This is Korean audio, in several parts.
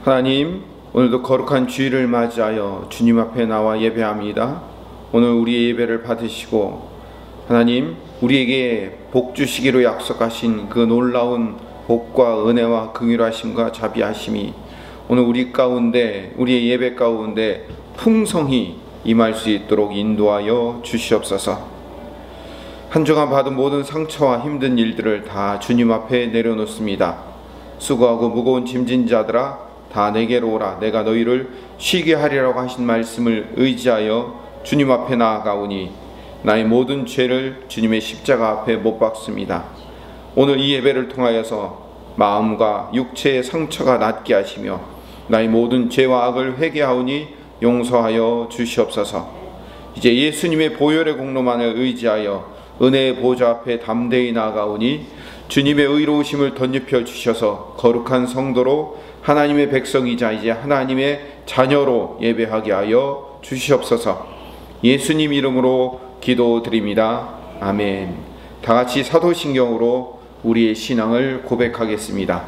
하나님, 오늘도 거룩한 주일을 맞이하여 주님 앞에 나와 예배합니다. 오늘 우리의 예배를 받으시고 하나님, 우리에게 복 주시기로 약속하신 그 놀라운 복과 은혜와 긍휼하심과 자비하심이 오늘 우리 가운데, 우리의 예배 가운데 풍성히 임할 수 있도록 인도하여 주시옵소서. 한 주간 받은 모든 상처와 힘든 일들을 다 주님 앞에 내려놓습니다. 수고하고 무거운 짐진 자들아, 다 내게로 오라. 내가 너희를 쉬게 하리라고 하신 말씀을 의지하여 주님 앞에 나아가오니 나의 모든 죄를 주님의 십자가 앞에 못 박습니다. 오늘 이 예배를 통하여서 마음과 육체의 상처가 낫게 하시며 나의 모든 죄와 악을 회개하오니 용서하여 주시옵소서. 이제 예수님의 보혈의 공로만을 의지하여 은혜의 보좌 앞에 담대히 나아가오니 주님의 의로우심을 덧입혀 주셔서 거룩한 성도로 하나님의 백성이자 이제 하나님의 자녀로 예배하게 하여 주시옵소서. 예수님 이름으로 기도드립니다. 아멘. 다같이 사도신경으로 우리의 신앙을 고백하겠습니다.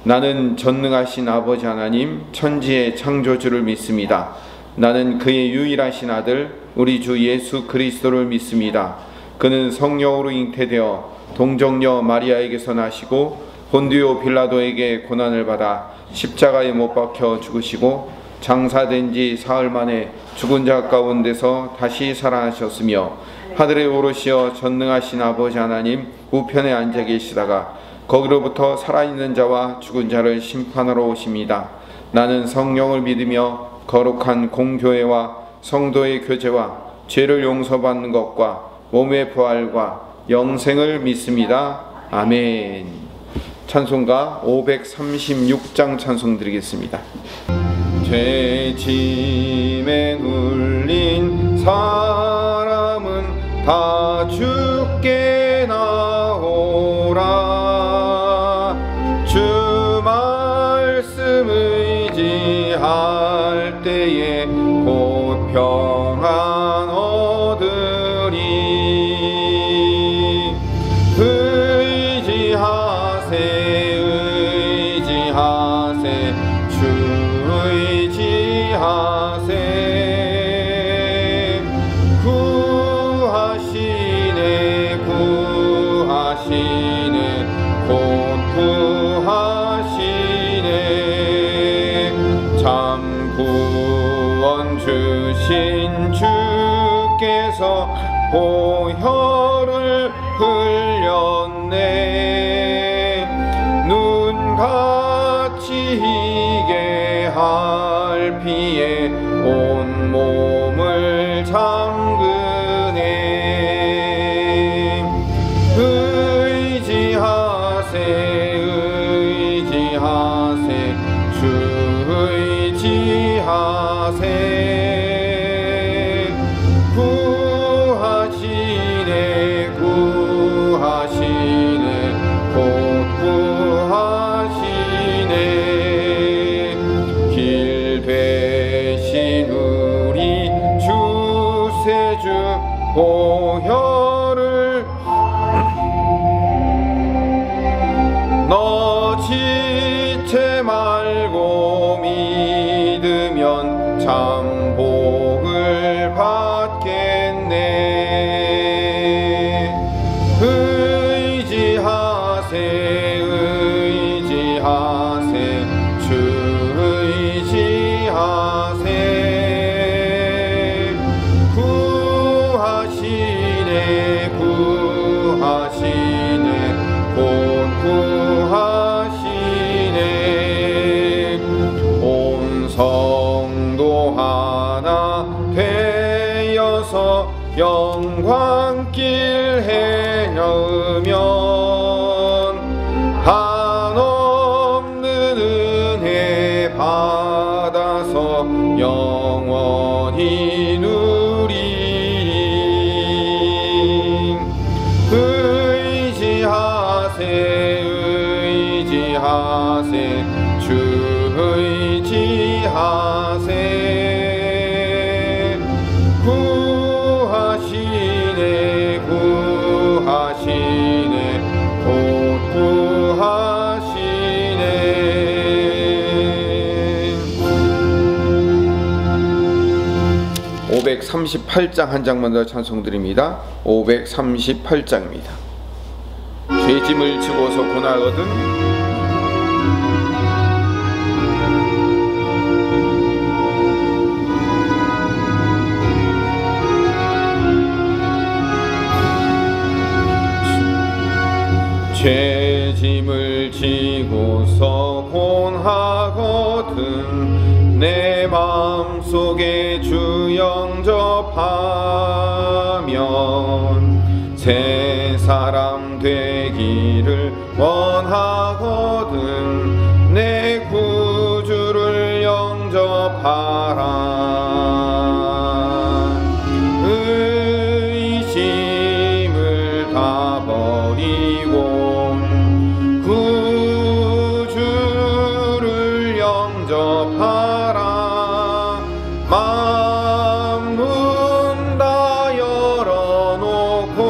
나는 전능하신 아버지 하나님, 천지의 창조주를 믿습니다. 나는 그의 유일하신 아들 우리 주 예수 그리스도를 믿습니다. 그는 성령으로 잉태되어 동정녀 마리아에게서 나시고 본디오 빌라도에게 고난을 받아 십자가에 못 박혀 죽으시고 장사된 지 사흘 만에 죽은 자 가운데서 다시 살아나셨으며 하늘에 오르시어 전능하신 아버지 하나님 우편에 앉아 계시다가 거기로부터 살아있는 자와 죽은 자를 심판하러 오십니다. 나는 성령을 믿으며 거룩한 공교회와 성도의 교제와 죄를 용서받는 것과 몸의 부활과 영생을 믿습니다. 아멘. 찬송가 536장 찬송 드리겠습니다. 죄짐에 눌린 사람은 다 주께 나오라. 주 말씀 의지할 때에 곧 평안 얻으리. 의지하세 주 의지하세. 구하시네 구하시네 곧 구하시네. 참 구원 주신 주께서 보혈을 흘렸네. 눈같이 희게 할 피에 온 몸을 잠그네. 의지하세 의지하세 주 의지하세. 구하시네 구하시네 곧 구하시네. 길 배신 우리 주세주 보혈을 너지체 말고 믿으면 참 복을 받겠네. 의지하세 의지하세 주 의지하세. 구하시네 구하시네 곧 구하시네. 온 성도 하나 되어서 영광길 행하면 한없는 은혜 받아서 영원히 누리리. 의지하세 의지하세 주 의지하세. 구하시네 구하시네 곧 구하시네. 538장 한 장만 더 찬송드립니다. 538장입니다. 죄짐을 지고서 고나거든 죄짐을 지고서 곤하거든 내 마음속에 주 영접하면 새 사람 되기를 원하거든 내 구주를 영접하라. 의심을 다 버리고 구주를 영접하라. 만문 다 열어놓고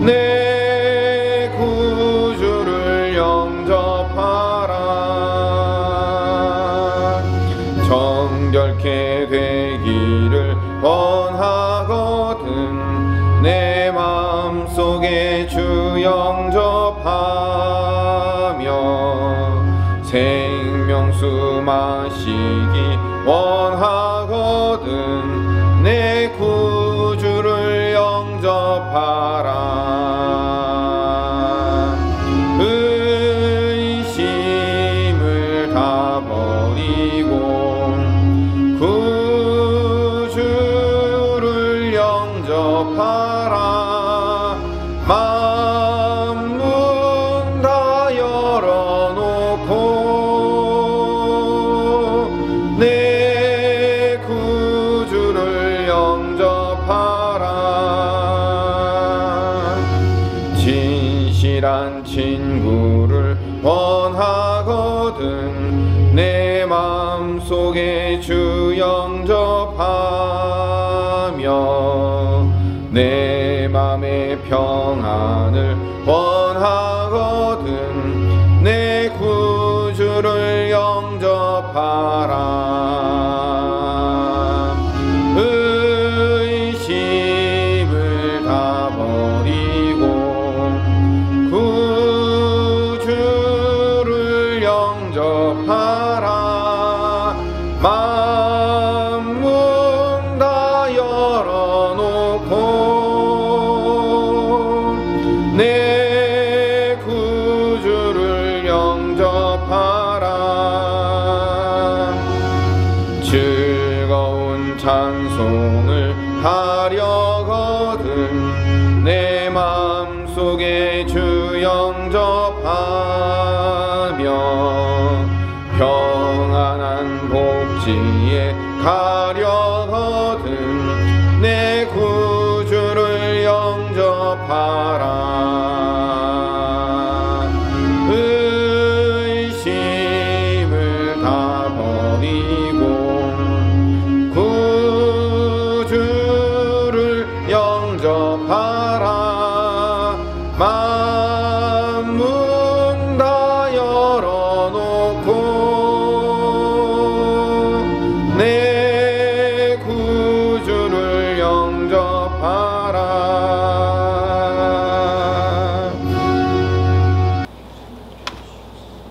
내 구주를 영접하라. 정결케 되기를 원하거든 내 마음속에 주 영접하며 생명수 마시기 원하거든 내 구주를 영접하라. 의심을 다 버리고 구주를 영접하라. 만문 다 열어놓고 내 구주를 영접하라. 진실한 친구를 원하거든 내 마음속에 주 영접하며 내 맘의 평안을 원하거든 내 구주를 영접하라. 의심을 다 버리고 구주를 영접하라. 만문 다 열어놓고 내 구주를 영접하라. 즐거운 찬송을 하려거든 내 마음속에 주 영접하며 평안한 복지에 가려거든 내 구주를 영접하라. 의심을 다 버리고 구주를 영접하라. 만문 다 열어놓고 내 구주를 영접하라.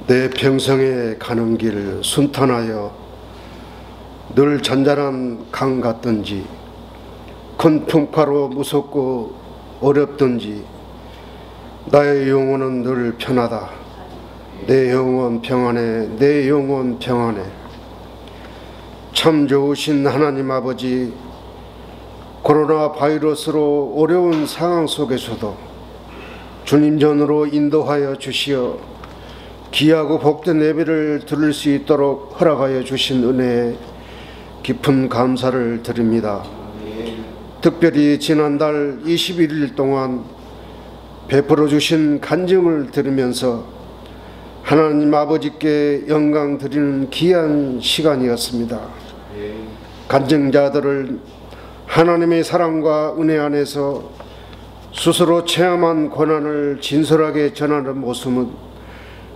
내 평생에 가는 길 순탄하여 늘 잔잔한 강 같든지 큰 풍파로 무섭고 어렵든지 나의 영혼은 늘 편하다. 내 영혼 평안해, 내 영혼 평안해. 참 좋으신 하나님 아버지, 코로나 바이러스로 어려운 상황 속에서도 주님 전으로 인도하여 주시어 귀하고 복된 예배를 드릴 수 있도록 허락하여 주신 은혜에 깊은 감사를 드립니다. 특별히 지난달 21일 동안 베풀어 주신 간증을 들으면서 하나님 아버지께 영광 드리는 귀한 시간이었습니다. 간증자들을 하나님의 사랑과 은혜 안에서 스스로 체험한 고난을 진솔하게 전하는 모습은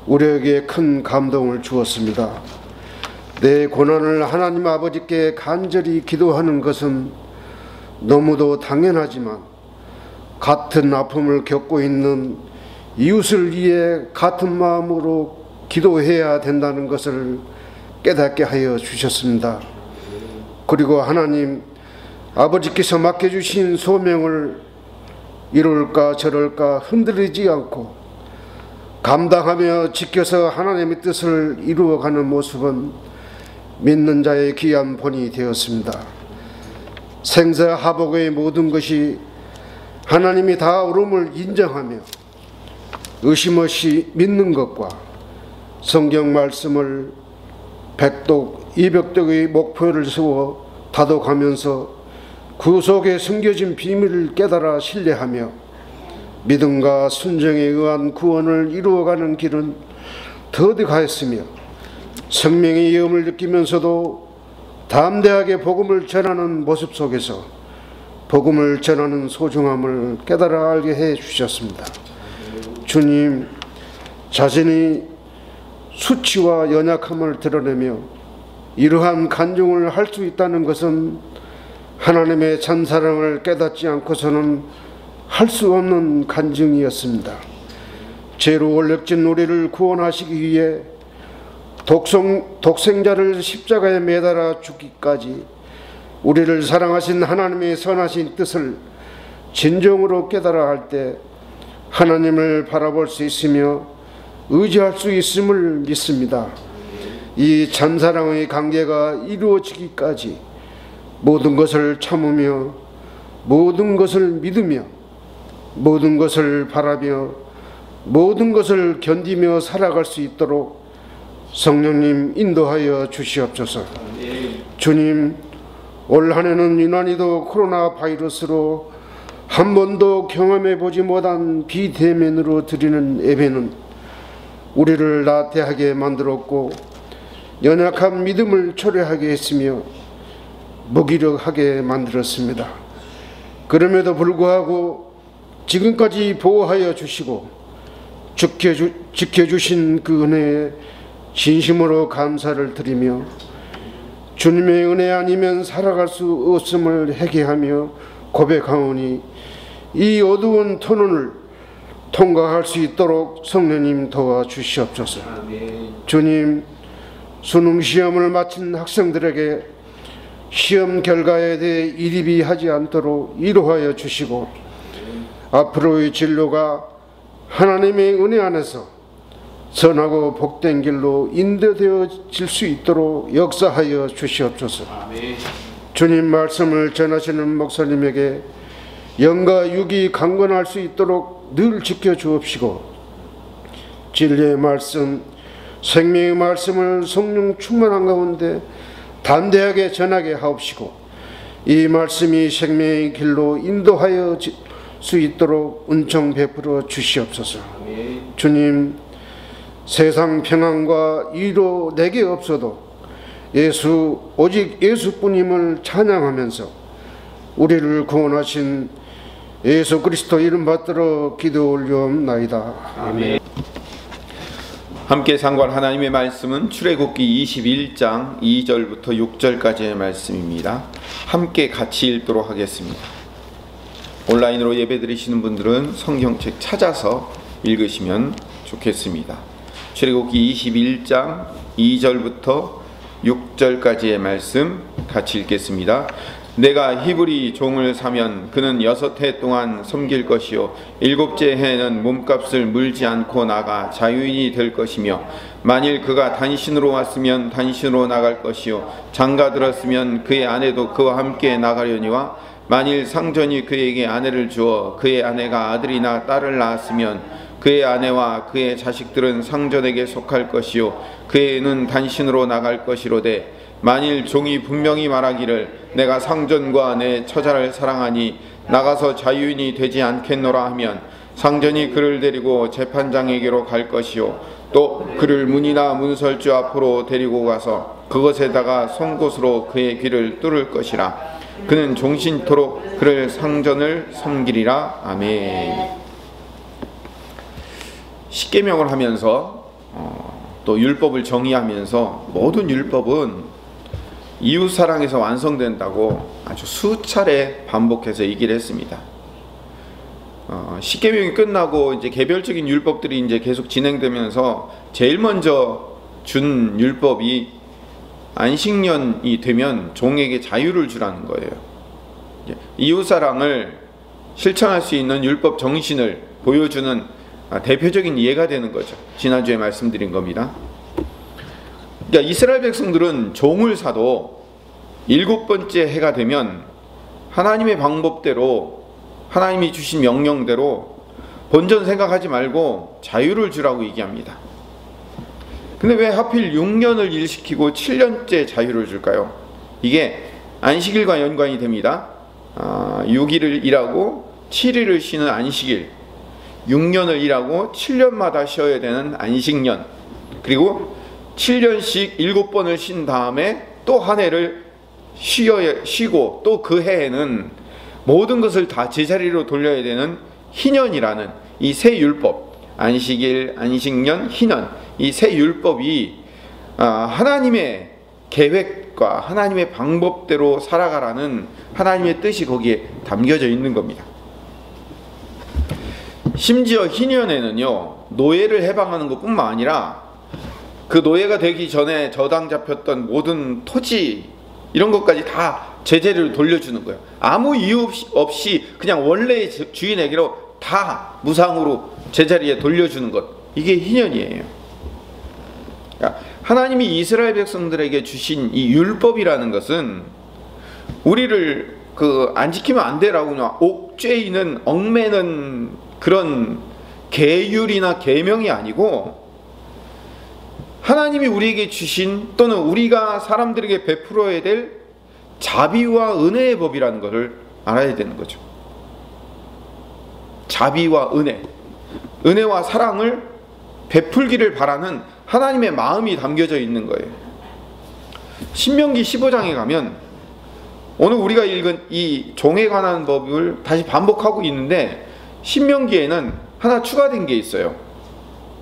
우리에게 큰 감동을 주었습니다. 내 고난을 하나님 아버지께 간절히 기도하는 것은 너무도 당연하지만 같은 아픔을 겪고 있는 이웃을 위해 같은 마음으로 기도해야 된다는 것을 깨닫게 하여 주셨습니다. 그리고 하나님 아버지께서 맡겨주신 소명을 이룰까 저럴까 흔들리지 않고 감당하며 지켜서 하나님의 뜻을 이루어가는 모습은 믿는 자의 귀한 본이 되었습니다. 생사하복의 모든 것이 하나님이 다 옳음을 인정하며 의심 없이 믿는 것과 성경 말씀을 백독, 이백독의 목표를 세워 다독하면서 그 속에 숨겨진 비밀을 깨달아 신뢰하며 믿음과 순종에 의한 구원을 이루어가는 길은 더디하였으며 생명의 위험을 느끼면서도 담대하게 복음을 전하는 모습 속에서 복음을 전하는 소중함을 깨달아 알게 해 주셨습니다. 주님, 자신이 수치와 연약함을 드러내며 이러한 간증을 할 수 있다는 것은 하나님의 찬사랑을 깨닫지 않고서는 할 수 없는 간증이었습니다. 죄로 원력진 우리를 구원하시기 위해 독생자를 십자가에 매달아 죽기까지 우리를 사랑하신 하나님의 선하신 뜻을 진정으로 깨달아 할 때 하나님을 바라볼 수 있으며 의지할 수 있음을 믿습니다. 이 찬사랑의 관계가 이루어지기까지 모든 것을 참으며 모든 것을 믿으며 모든 것을 바라며 모든 것을 견디며 살아갈 수 있도록 성령님 인도하여 주시옵소서. 주님, 올 한 해는 유난히도 코로나 바이러스로 한 번도 경험해 보지 못한 비대면으로 드리는 예배는 우리를 나태하게 만들었고 연약한 믿음을 초래하게 했으며 무기력하게 만들었습니다. 그럼에도 불구하고 지금까지 보호하여 주시고 지켜주신 그 은혜에 진심으로 감사를 드리며 주님의 은혜 아니면 살아갈 수 없음을 회개하며 고백하오니 이 어두운 터널을 통과할 수 있도록 성령님 도와주시옵소서. 주님, 수능 시험을 마친 학생들에게 시험 결과에 대해 이립이 하지 않도록 위로하여 주시고 앞으로의 진로가 하나님의 은혜 안에서 선하고 복된 길로 인도되어질 수 있도록 역사하여 주시옵소서. 주님 말씀을 전하시는 목사님에게 영과 육이 강건할 수 있도록 늘 지켜주옵시고 진리의 말씀, 생명의 말씀을 성령 충만한 가운데 담대하게 전하게 하옵시고 이 말씀이 생명의 길로 인도하여 수 있도록 은총 베풀어 주시옵소서. 주님, 세상 평안과 위로 내게 없어도 오직 예수뿐임을 찬양하면서 우리를 구원하신 예수 그리스도 이름 받들어 기도 올려옵나이다. 아멘. 함께 상고할 하나님의 말씀은 출애굽기 21장 2절부터 6절까지의 말씀입니다. 함께 같이 읽도록 하겠습니다. 온라인으로 예배드리시는 분들은 성경책 찾아서 읽으시면 좋겠습니다. 출애굽기 21장 2절부터 6절까지의 말씀 같이 읽겠습니다. 내가 히브리 종을 사면 그는 6해 동안 섬길 것이요 7째 해에는 몸값을 물지 않고 나가 자유인이 될 것이며 만일 그가 단신으로 왔으면 단신으로 나갈 것이요 장가 들었으면 그의 아내도 그와 함께 나가려니와 만일 상전이 그에게 아내를 주어 그의 아내가 아들이나 딸을 낳았으면 그의 아내와 그의 자식들은 상전에게 속할 것이요 그의 애는 단신으로 나갈 것이로되 만일 종이 분명히 말하기를 내가 상전과 내 처자를 사랑하니 나가서 자유인이 되지 않겠노라 하면 상전이 그를 데리고 재판장에게로 갈 것이요 또 그를 문이나 문설주 앞으로 데리고 가서 그것에다가 송곳으로 그의 귀를 뚫을 것이라. 그는 종신토록 그를 상전을 섬기리라. 아멘. 십계명을 하면서 또 율법을 정의하면서 모든 율법은 이웃사랑에서 완성된다고 아주 수차례 반복해서 얘기를 했습니다. 십계명이 끝나고 이제 개별적인 율법들이 이제 계속 진행되면서 제일 먼저 준 율법이 안식년이 되면 종에게 자유를 주라는 거예요. 이웃사랑을 실천할 수 있는 율법 정신을 보여주는 대표적인 예가 되는 거죠. 지난주에 말씀드린 겁니다. 그러니까 이스라엘 백성들은 종을 사도 7번째 해가 되면 하나님의 방법대로, 하나님이 주신 명령대로 본전 생각하지 말고 자유를 주라고 얘기합니다. 근데 왜 하필 6년을 일시키고 7년째 자유를 줄까요? 이게 안식일과 연관이 됩니다. 6일을 일하고 7일을 쉬는 안식일, 6년을 일하고 7년마다 쉬어야 되는 안식년, 그리고 7년씩 7번을 쉰 다음에 또 한 해를 쉬고 또 그 해에는 모든 것을 다 제자리로 돌려야 되는 희년이라는 이 세 율법, 안식일, 안식년, 희년, 이 세 율법이 하나님의 계획과 하나님의 방법대로 살아가라는 하나님의 뜻이 거기에 담겨져 있는 겁니다. 심지어 희년에는요, 노예를 해방하는 것뿐만 아니라 그 노예가 되기 전에 저당 잡혔던 모든 토지 이런 것까지 다 제자리로 돌려주는 거예요. 아무 이유 없이 그냥 원래의 주인에게로 다 무상으로 제자리에 돌려주는 것, 이게 희년이에요. 그러니까 하나님이 이스라엘 백성들에게 주신 이 율법이라는 것은 우리를 안 지키면 안 되라고 그냥 옥죄이는 얽매는 그런 계율이나 계명이 아니고, 하나님이 우리에게 주신 또는 우리가 사람들에게 베풀어야 될 자비와 은혜의 법이라는 것을 알아야 되는 거죠. 자비와 은혜와 사랑을 베풀기를 바라는 하나님의 마음이 담겨져 있는 거예요. 신명기 15장에 가면 오늘 우리가 읽은 이 종에 관한 법을 다시 반복하고 있는데, 신명기에는 하나 추가된 게 있어요.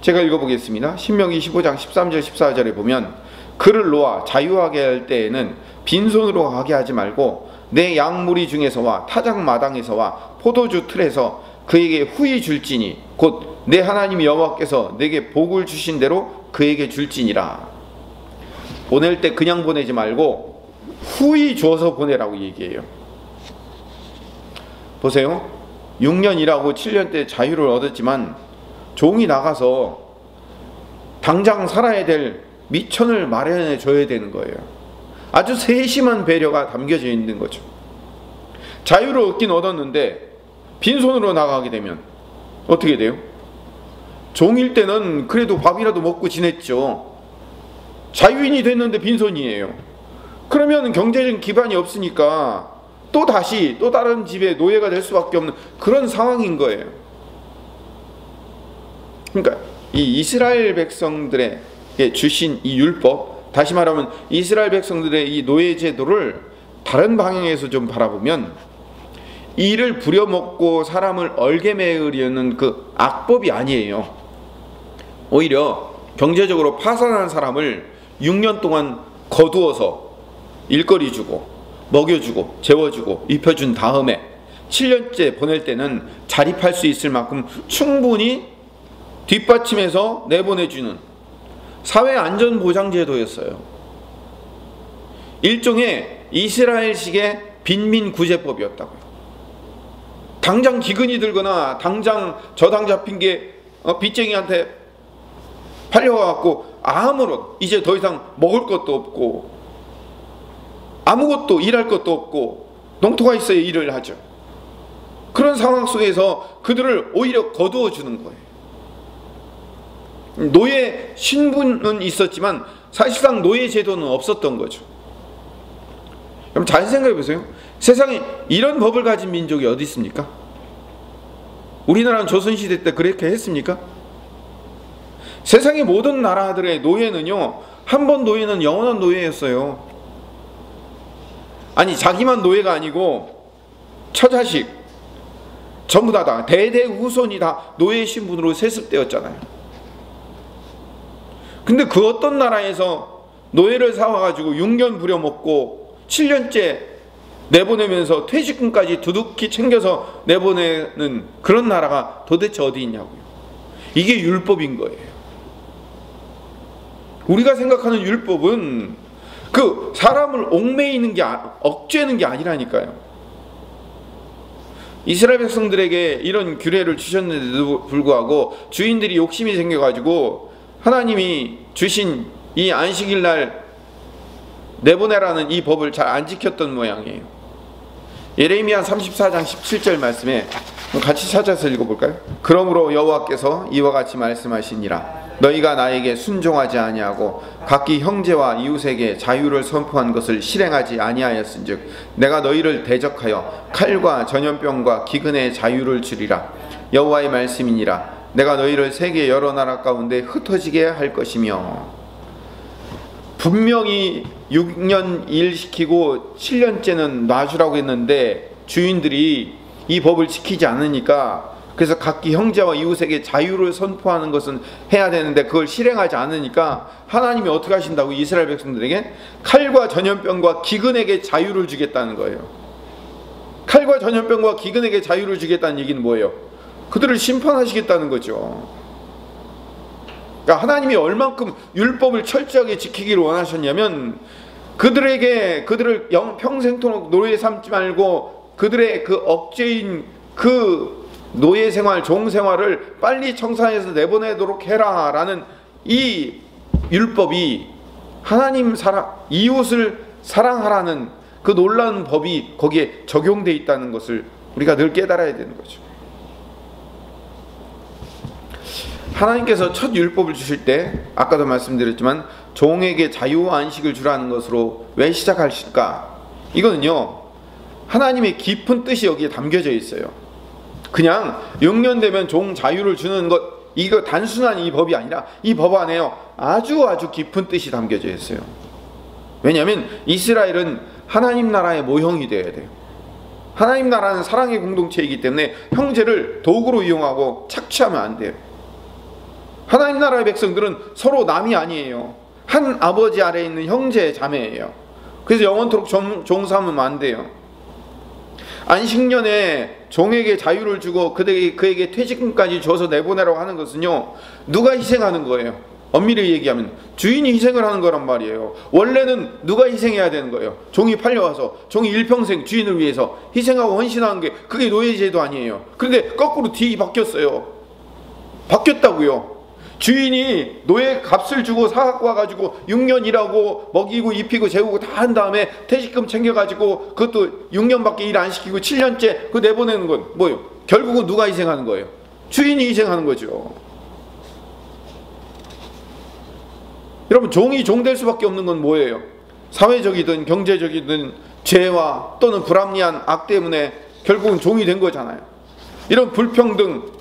제가 읽어보겠습니다. 신명기 15장 13절 14절에 보면, 그를 놓아 자유하게 할 때에는 빈손으로 가게 하지 말고 내 양무리 중에서와 타작 마당에서와 포도주 틀에서 그에게 후히 줄지니 곧 내 하나님 여호와께서 내게 복을 주신 대로 그에게 줄지니라. 보낼 때 그냥 보내지 말고 후히 주어서 보내라고 얘기해요. 보세요. 6년 일하고 7년 때 자유를 얻었지만 종이 나가서 당장 살아야 될 미천을 마련해 줘야 되는 거예요. 아주 세심한 배려가 담겨져 있는 거죠. 자유를 얻긴 얻었는데 빈손으로 나가게 되면 어떻게 돼요? 종일 때는 그래도 밥이라도 먹고 지냈죠. 자유인이 됐는데 빈손이에요. 그러면 경제적인 기반이 없으니까 또 다른 집에 노예가 될 수밖에 없는 그런 상황인 거예요. 그러니까 이 이스라엘 백성들에게 주신 이 율법, 다시 말하면 이스라엘 백성들의 이 노예 제도를 다른 방향에서 좀 바라보면, 이를 부려먹고 사람을 얼게 매으려는 그 악법이 아니에요. 오히려 경제적으로 파산한 사람을 6년 동안 거두어서 일거리 주고 먹여주고 재워주고 입혀준 다음에 7년째 보낼 때는 자립할 수 있을 만큼 충분히 뒷받침해서 내보내주는 사회안전보장제도였어요. 일종의 이스라엘식의 빈민구제법이었다고요. 당장 기근이 들거나 당장 저당 잡힌 게 빚쟁이한테 팔려와갖고 아무런 이제 더 이상 먹을 것도 없고 아무것도 일할 것도 없고 농토가 있어야 일을 하죠. 그런 상황 속에서 그들을 오히려 거두어 주는 거예요. 노예 신분은 있었지만 사실상 노예 제도는 없었던 거죠. 그럼 잘 생각해 보세요. 세상에 이런 법을 가진 민족이 어디 있습니까? 우리나라는 조선시대 때 그렇게 했습니까? 세상의 모든 나라들의 노예는요, 한 번 노예는 영원한 노예였어요. 아니, 자기만 노예가 아니고 처자식 전부 다 대대후손이 다 노예 신분으로 세습되었잖아요. 근데 그 어떤 나라에서 노예를 사와가지고 6년 부려먹고 7년째 내보내면서 퇴직금까지 두둑히 챙겨서 내보내는 그런 나라가 도대체 어디 있냐고요. 이게 율법인 거예요. 우리가 생각하는 율법은 그 사람을 옥매이는 게 억제하는 게 아니라니까요. 이스라엘 백성들에게 이런 규례를 주셨는데도 불구하고 주인들이 욕심이 생겨가지고 하나님이 주신 이 안식일 날 내보내라는 이 법을 잘 안 지켰던 모양이에요. 예레미야 34장 17절 말씀에 같이 찾아서 읽어볼까요? 그러므로 여호와께서 이와 같이 말씀하시니라. 너희가 나에게 순종하지 아니하고 각기 형제와 이웃에게 자유를 선포한 것을 실행하지 아니하였은즉 내가 너희를 대적하여 칼과 전염병과 기근의 자유를 주리라. 여호와의 말씀이니라. 내가 너희를 세계 여러 나라 가운데 흩어지게 할 것이며. 분명히 6년 일시키고 7년째는 놔주라고 했는데 주인들이 이 법을 지키지 않으니까, 그래서 각기 형제와 이웃에게 자유를 선포하는 것은 해야 되는데 그걸 실행하지 않으니까 하나님이 어떻게 하신다고? 이스라엘 백성들에게 칼과 전염병과 기근에게 자유를 주겠다는 거예요. 칼과 전염병과 기근에게 자유를 주겠다는 얘기는 뭐예요? 그들을 심판하시겠다는 거죠. 그러니까 하나님이 얼만큼 율법을 철저하게 지키기를 원하셨냐면 그들을 평생토록 노예 삼지 말고 그들의 그 억제인 그 노예 생활, 종 생활을 빨리 청산해서 내보내도록 해라 라는 이 율법이 하나님 이웃을 사랑하라는 그 놀라운 법이 거기에 적용되어 있다는 것을 우리가 늘 깨달아야 되는 거죠. 하나님께서 첫 율법을 주실 때 아까도 말씀드렸지만 종에게 자유와 안식을 주라는 것으로 왜 시작하실까? 이거는요, 하나님의 깊은 뜻이 여기에 담겨져 있어요. 그냥 6년 되면 종 자유를 주는 것, 이거 단순한 이 법이 아니라 이 법 안에요 아주 깊은 뜻이 담겨져 있어요. 왜냐하면 이스라엘은 하나님 나라의 모형이 되어야 돼요. 하나님 나라는 사랑의 공동체이기 때문에 형제를 도구로 이용하고 착취하면 안 돼요. 하나님 나라의 백성들은 서로 남이 아니에요. 한 아버지 아래에 있는 형제 자매예요. 그래서 영원토록 종삼으면 안 돼요. 안식년에 종에게 자유를 주고 그에게 퇴직금까지 줘서 내보내라고 하는 것은요, 누가 희생하는 거예요? 엄밀히 얘기하면 주인이 희생을 하는 거란 말이에요. 원래는 누가 희생해야 되는 거예요? 종이 팔려와서 종이 일평생 주인을 위해서 희생하고 헌신하는 게 그게 노예제도 아니에요. 그런데 거꾸로 뒤 바뀌었어요. 바뀌었다고요. 주인이 노예 값을 주고 사갖고 와가지고 6년 일하고 먹이고 입히고 재우고 다 한 다음에 퇴직금 챙겨가지고 그것도 6년밖에 일 안 시키고 7년째 그 내보내는 건 뭐예요? 결국은 누가 희생하는 거예요? 주인이 희생하는 거죠. 여러분, 종이 종될 수밖에 없는 건 뭐예요? 사회적이든 경제적이든 죄와 또는 불합리한 악 때문에 결국은 종이 된 거잖아요. 이런 불평등과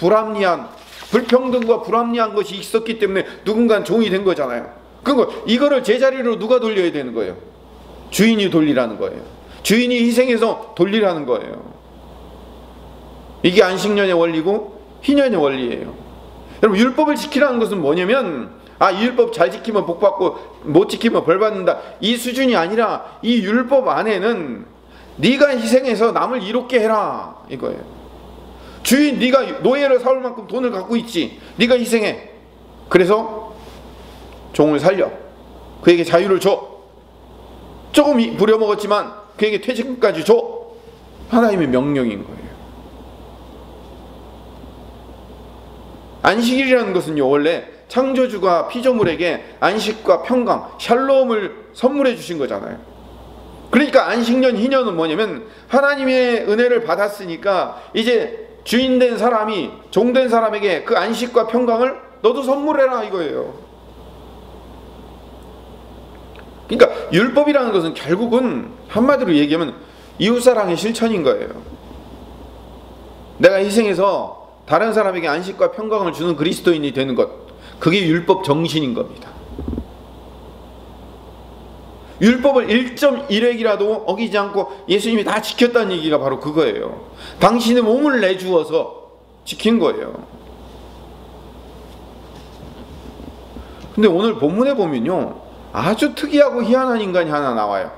불합리한 것이 있었기 때문에 누군가는 종이 된 거잖아요. 그러니까 이거를 제자리로 누가 돌려야 되는 거예요? 주인이 돌리라는 거예요. 주인이 희생해서 돌리라는 거예요. 이게 안식년의 원리고 희년의 원리예요. 여러분, 율법을 지키라는 것은 뭐냐면 이 율법 잘 지키면 복 받고 못 지키면 벌 받는다, 이 수준이 아니라 이 율법 안에는 네가 희생해서 남을 이롭게 해라 이거예요. 주인, 네가 노예를 사올 만큼 돈을 갖고 있지, 네가 희생해. 그래서 종을 살려, 그에게 자유를 줘. 조금 부려먹었지만 그에게 퇴직금까지 줘. 하나님의 명령인 거예요. 안식일이라는 것은요, 원래 창조주가 피조물에게 안식과 평강, 샬롬을 선물해 주신 거잖아요. 그러니까 안식년, 희년은 뭐냐면 하나님의 은혜를 받았으니까 이제 주인된 사람이 종된 사람에게 그 안식과 평강을 너도 선물해라 이거예요. 그러니까 율법이라는 것은 결국은 한마디로 얘기하면 이웃사랑의 실천인 거예요. 내가 희생해서 다른 사람에게 안식과 평강을 주는 그리스도인이 되는 것, 그게 율법 정신인 겁니다. 율법을 1.1획이라도 어기지 않고 예수님이 다 지켰다는 얘기가 바로 그거예요. 당신의 몸을 내주어서 지킨 거예요. 근데 오늘 본문에 보면요, 아주 특이하고 희한한 인간이 하나 나와요.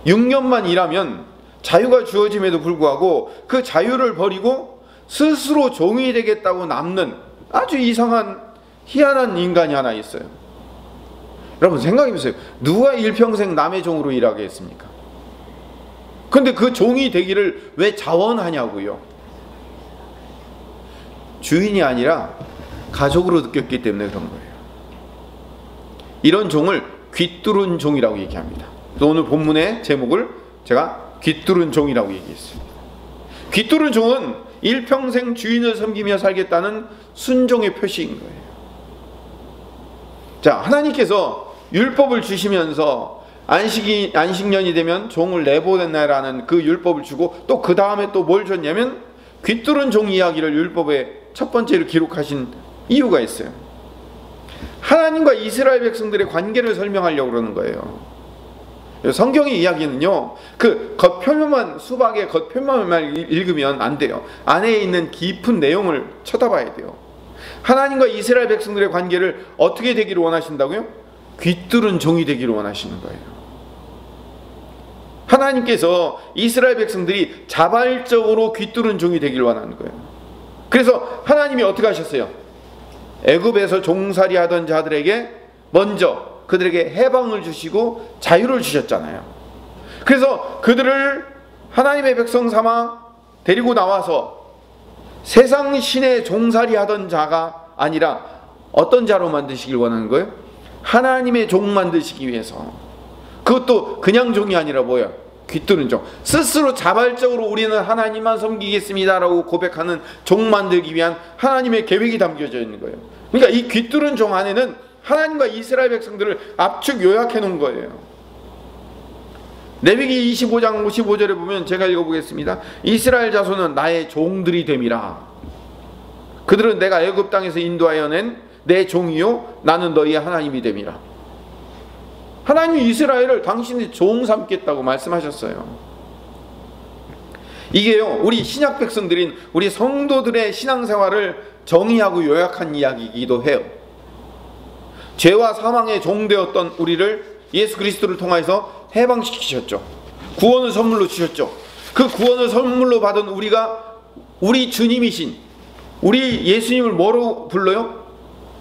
6년만 일하면 자유가 주어짐에도 불구하고 그 자유를 버리고 스스로 종이 되겠다고 남는 아주 이상한 희한한 인간이 하나 있어요. 여러분 생각해보세요. 누가 일평생 남의 종으로 일하겠습니까? 근데 그 종이 되기를 왜 자원하냐고요. 주인이 아니라 가족으로 느꼈기 때문에 그런 거예요. 이런 종을 귀뚫은 종이라고 얘기합니다. 오늘 본문의 제목을 제가 귀뚫은 종이라고 얘기했습니다. 귀뚫은 종은 일평생 주인을 섬기며 살겠다는 순종의 표시인 거예요. 자, 하나님께서 율법을 주시면서 안식년이 되면 종을 내보내라는 그 율법을 주고 또 그 다음에 또 뭘 줬냐면 귀뚫은 종 이야기를 율법에 첫 번째로 기록하신 이유가 있어요. 하나님과 이스라엘 백성들의 관계를 설명하려고 그러는 거예요. 성경의 이야기는요, 그 겉표면만, 수박의 겉표면만 읽으면 안 돼요. 안에 있는 깊은 내용을 쳐다봐야 돼요. 하나님과 이스라엘 백성들의 관계를 어떻게 되기를 원하신다고요? 귀뚫은 종이 되기를 원하시는 거예요. 하나님께서 이스라엘 백성들이 자발적으로 귀뚫은 종이 되기를 원하는 거예요. 그래서 하나님이 어떻게 하셨어요? 애굽에서 종살이 하던 자들에게 먼저 그들에게 해방을 주시고 자유를 주셨잖아요. 그래서 그들을 하나님의 백성 삼아 데리고 나와서 세상 신의 종살이 하던 자가 아니라 어떤 자로 만드시길 원하는 거예요? 하나님의 종 만드시기 위해서. 그것도 그냥 종이 아니라 뭐야? 귀뚫은 종. 스스로 자발적으로 우리는 하나님만 섬기겠습니다라고 고백하는 종 만들기 위한 하나님의 계획이 담겨져 있는 거예요. 그러니까 이 귀뚫은 종 안에는 하나님과 이스라엘 백성들을 압축 요약해 놓은 거예요. 레위기 25장 55절에 보면 제가 읽어보겠습니다. 이스라엘 자손은 나의 종들이 됨이라. 그들은 내가 애굽 땅에서 인도하여 낸 내 종이요 나는 너희의 하나님이 됨이라. 하나님이 이스라엘을 당신의 종 삼겠다고 말씀하셨어요. 이게요, 우리 신약 백성들인 우리 성도들의 신앙생활을 정의하고 요약한 이야기이기도 해요. 죄와 사망의 종되었던 우리를 예수 그리스도를 통해서 해방시키셨죠. 구원을 선물로 주셨죠. 그 구원을 선물로 받은 우리가 우리 주님이신 우리 예수님을 뭐로 불러요?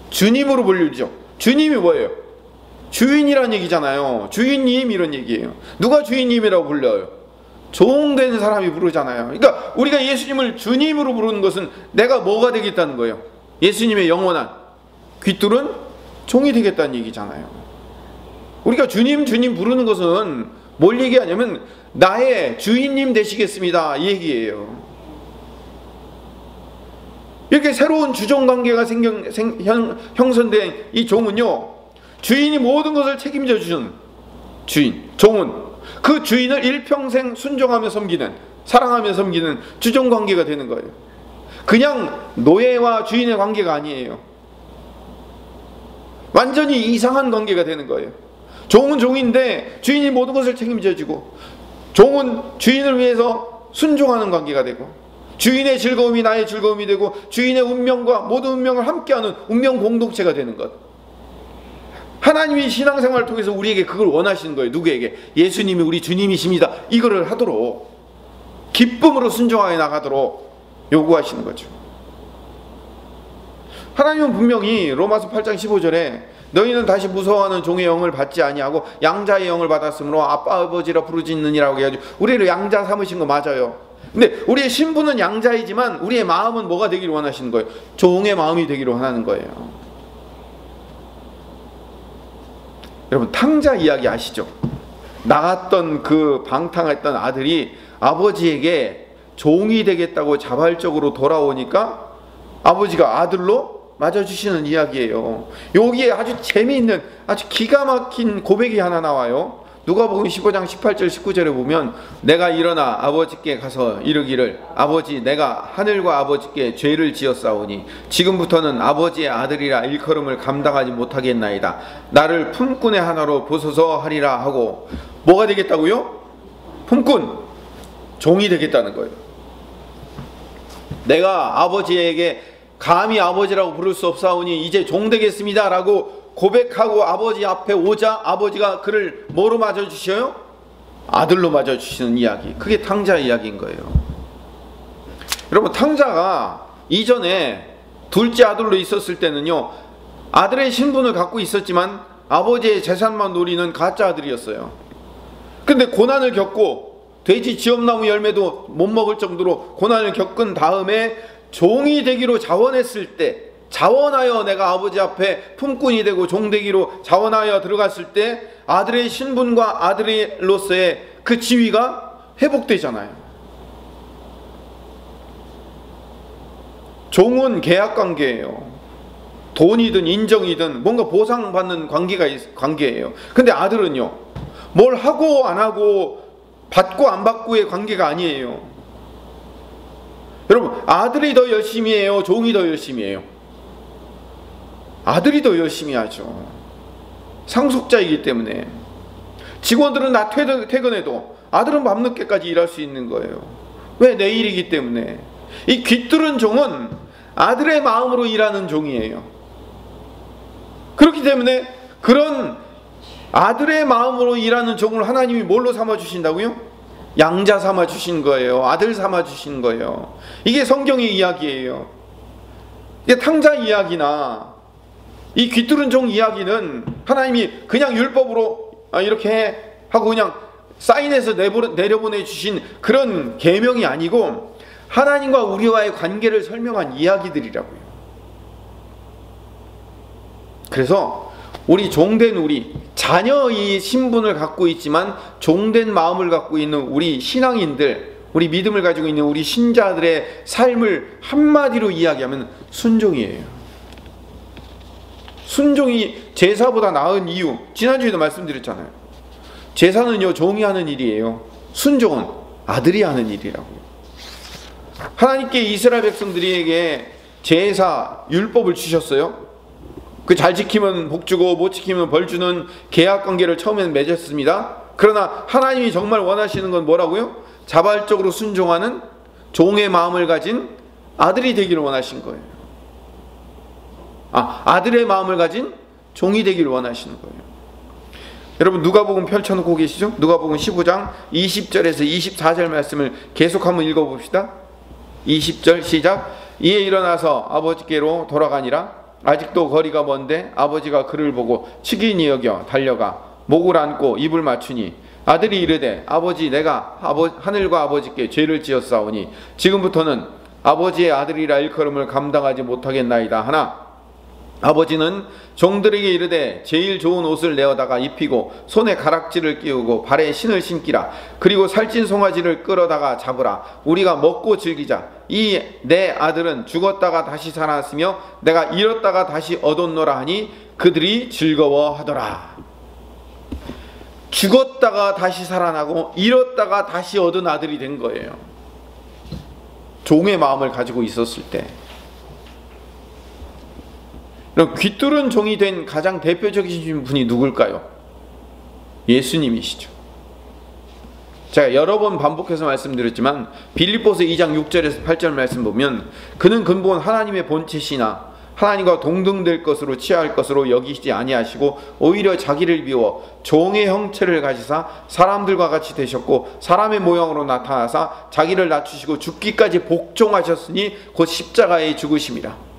주님으로 불리죠. 주님이 뭐예요? 주인이란 얘기잖아요. 주인님 이런 얘기예요. 누가 주인님이라고 불러요? 종된 사람이 부르잖아요. 그러니까 우리가 예수님을 주님으로 부르는 것은 내가 뭐가 되겠다는 거예요? 예수님의 영원한 귀뚫은 종이 되겠다는 얘기잖아요. 우리가 주님 부르는 것은 뭘 얘기하냐면 나의 주인님 되시겠습니다 이 얘기예요. 이렇게 새로운 주종관계가 형성된 이 종은요, 주인이 모든 것을 책임져 주는 주인, 종은 그 주인을 일평생 순종하며 섬기는, 사랑하며 섬기는 주종관계가 되는 거예요. 그냥 노예와 주인의 관계가 아니에요. 완전히 이상한 관계가 되는 거예요. 종은 종인데 주인이 모든 것을 책임져 주고, 종은 주인을 위해서 순종하는 관계가 되고, 주인의 즐거움이 나의 즐거움이 되고, 주인의 운명과 모든 운명을 함께하는 운명 공동체가 되는 것. 하나님이 신앙생활을 통해서 우리에게 그걸 원하시는 거예요. 누구에게? 예수님이 우리 주님이십니다 이거를 하도록, 기쁨으로 순종하게 나가도록 요구하시는 거죠. 하나님은 분명히 로마서 8장 15절에 너희는 다시 무서워하는 종의 영을 받지 아니하고 양자의 영을 받았으므로 아빠 아버지라 부르짖느니라고 해가지고 우리를 양자 삼으신 거 맞아요. 근데 우리의 신분은 양자이지만 우리의 마음은 뭐가 되기를 원하시는 거예요? 종의 마음이 되기를 원하는 거예요. 여러분 탕자 이야기 아시죠? 나갔던 그 방탕했던 아들이 아버지에게 종이 되겠다고 자발적으로 돌아오니까 아버지가 아들로 맞아주시는 이야기예요. 여기에 아주 재미있는 아주 기가 막힌 고백이 하나 나와요. 누가복음 15장 18절 19절에 보면 내가 일어나 아버지께 가서 이르기를 아버지 내가 하늘과 아버지께 죄를 지었사오니 지금부터는 아버지의 아들이라 일컬음을 감당하지 못하겠나이다. 나를 품꾼의 하나로 보소서 하리라 하고 뭐가 되겠다고요? 품꾼, 종이 되겠다는 거예요. 내가 아버지에게 감히 아버지라고 부를 수 없사오니 이제 종 되겠습니다 라고 고백하고 아버지 앞에 오자 아버지가 그를 뭐로 맞아주셔요? 아들로 맞아주시는 이야기. 그게 탕자 이야기인 거예요. 여러분, 탕자가 이전에 둘째 아들로 있었을 때는요, 아들의 신분을 갖고 있었지만 아버지의 재산만 노리는 가짜 아들이었어요. 근데 고난을 겪고 돼지 지엄나무 열매도 못 먹을 정도로 고난을 겪은 다음에 종이 되기로 자원했을 때, 자원하여 내가 아버지 앞에 품꾼이 되고 종 되기로 자원하여 들어갔을 때 아들의 신분과 아들로서의 그 지위가 회복되잖아요. 종은 계약관계예요. 돈이든 인정이든 뭔가 보상받는 관계예요. 근데 아들은요, 뭘 하고 안 하고 받고 안 받고의 관계가 아니에요. 여러분, 아들이 더 열심히 해요? 종이 더 열심히 해요? 아들이 더 열심히 하죠. 상속자이기 때문에. 직원들은 나 퇴근해도 아들은 밤늦게까지 일할 수 있는 거예요. 왜? 내 일이기 때문에. 이 귀뚫은 종은 아들의 마음으로 일하는 종이에요. 그렇기 때문에 그런 아들의 마음으로 일하는 종을 하나님이 뭘로 삼아주신다고요? 양자 삼아주신 거예요. 아들 삼아주신 거예요. 이게 성경의 이야기예요. 이게 탕자 이야기나 이 귀뚫은 종 이야기는 하나님이 그냥 율법으로 이렇게 하고 그냥 사인해서 내려보내 주신 그런 계명이 아니고 하나님과 우리와의 관계를 설명한 이야기들이라고요. 그래서 우리 종된 우리, 자녀의 신분을 갖고 있지만 종된 마음을 갖고 있는 우리 신앙인들, 우리 믿음을 가지고 있는 우리 신자들의 삶을 한마디로 이야기하면 순종이에요. 순종이 제사보다 나은 이유, 지난주에도 말씀드렸잖아요. 제사는요, 종이 하는 일이에요. 순종은 아들이 하는 일이라고요. 하나님께 이스라엘 백성들에게 제사, 율법을 주셨어요. 그 잘 지키면 복 주고 못 지키면 벌 주는 계약관계를 처음에는 맺었습니다. 그러나 하나님이 정말 원하시는 건 뭐라고요? 자발적으로 순종하는 종의 마음을 가진 아들이 되기를 원하신 거예요. 아들의 마음을 가진 종이 되기를 원하시는 거예요. 여러분, 누가복음 펼쳐놓고 계시죠? 누가복음 15장 20절에서 24절 말씀을 계속 한번 읽어봅시다. 20절 시작. 이에 일어나서 아버지께로 돌아가니라. 아직도 거리가 먼데 아버지가 그를 보고 치긴히 여겨 달려가 목을 안고 입을 맞추니 아들이 이르되 아버지, 내가 하늘과 아버지께 죄를 지었사오니 지금부터는 아버지의 아들이라 일컬음을 감당하지 못하겠나이다 하나 아버지는 종들에게 이르되 제일 좋은 옷을 내어다가 입히고 손에 가락지를 끼우고 발에 신을 신기라. 그리고 살찐 송아지를 끌어다가 잡으라. 우리가 먹고 즐기자. 이 내 아들은 죽었다가 다시 살아났으며 내가 잃었다가 다시 얻었노라 하니 그들이 즐거워하더라. 죽었다가 다시 살아나고 잃었다가 다시 얻은 아들이 된 거예요. 종의 마음을 가지고 있었을 때. 그럼 귀뚫은 종이 된 가장 대표적이신 분이 누굴까요? 예수님이시죠. 제가 여러 번 반복해서 말씀드렸지만 빌립보서 2장 6절에서 8절 말씀 보면 그는 근본 하나님의 본체시나 하나님과 동등될 것으로 취할 것으로 여기시지 아니하시고 오히려 자기를 비워 종의 형체를 가지사 사람들과 같이 되셨고 사람의 모양으로 나타나사 자기를 낮추시고 죽기까지 복종하셨으니 곧 십자가에 죽으심이라.